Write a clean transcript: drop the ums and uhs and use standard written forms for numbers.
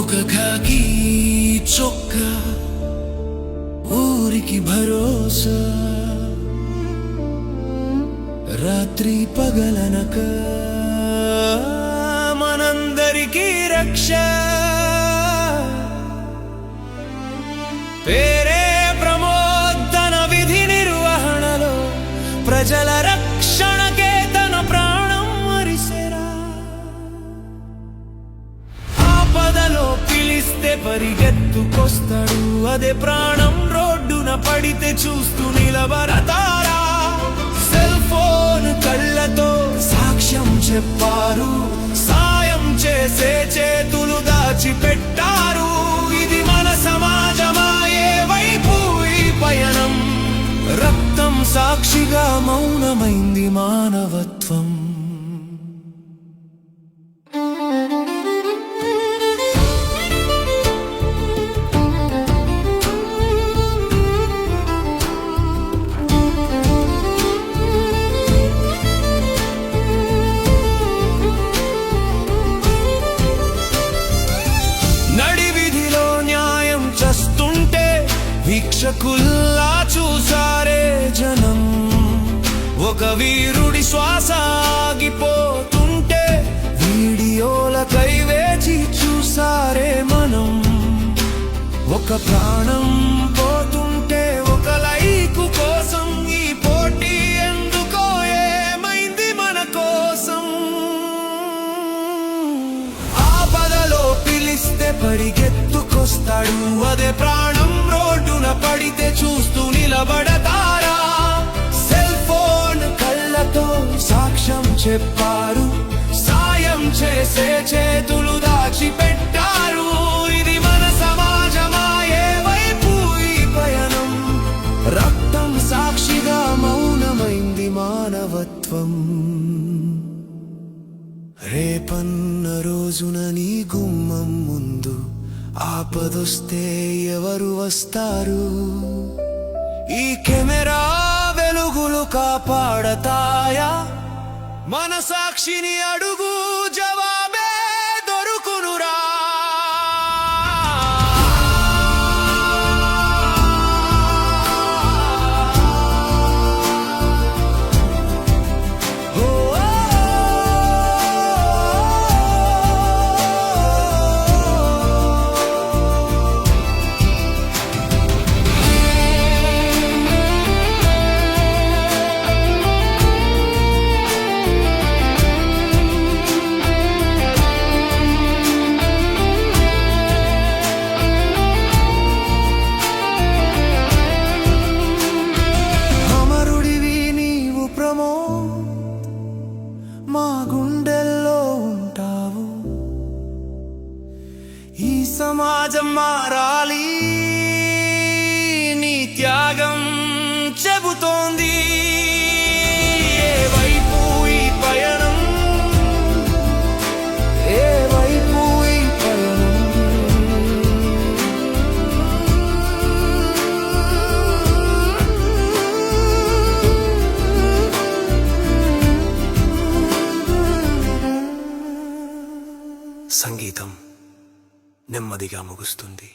ఒక ఖాకీ చొక్కా ఊరికి భరోసా, రాత్రి పగలనక మనందరికీ రక్ష. పేరే ప్రమోద్ తన విధి నిర్వహణలో ప్రజల రక్షణకే తన ప్రాణం మరిసెరా. ఆపదలో పిలిస్తే పరిగెత్తుకొస్తాడు, అదే ప్రాణం రోడ్డున పడితే చూస్తూ నిలబడతారా. సెల్ ఫోన్ కళ్ళతో సాక్ష్యం చెప్పారు, సాయం చేసే చేతులు దాచిపెట్టారు. ఇది మన సమాజమా, ఏ వైపు ఈ పయనం? రక్తం సాక్షిగా మౌనమైంది మానవత్వం. వీక్షకుల్లా చూసారే జనం, ఒక వీరుడి శ్వాస ఆగిపోతుంటే వీడియోలకై వేచి చూసారే మనం. ఒక ప్రాణం పోతుంటే ఒక లైకు కోసం ఈ పోటీ ఎందుకో, ఏమైంది మన కోసం? ఆపదలో పిలిస్తే పరిగెత్తుకొస్తాడు, అదే ప్రాణం రోడ్డున పడితే చూస్తూ నిలబడతారా. సెల్ ఫోన్ కళ్ళతో సాక్ష్యం చెప్పారు, సాయం చేసే చేతులు దాచిపెట్టారు. ఇది మన సమాజమా, ఏ వైపు ఈ పయనం? రక్తం సాక్షిగా మౌనమైంది మానవత్వం. రేపన్న రోజున నీ గుమ్మం ముందు ఆపదొస్తే ఎవరు వస్తారు? ఈ కెమెరా వెలుగులు కాపాడతాయా? మన సాక్షిని అడుగు, జవాబే దొరుకునురా. మా గుండెల్లో ఉంటావు, ఈ సమాజం మారాలి, నీ త్యాగం చెబుతోంది. ఏ వైపు ఈ పయనం? ఏ వైపు ఈ పయనం? సంగీతం నెమ్మదిగా ముగుస్తుంది.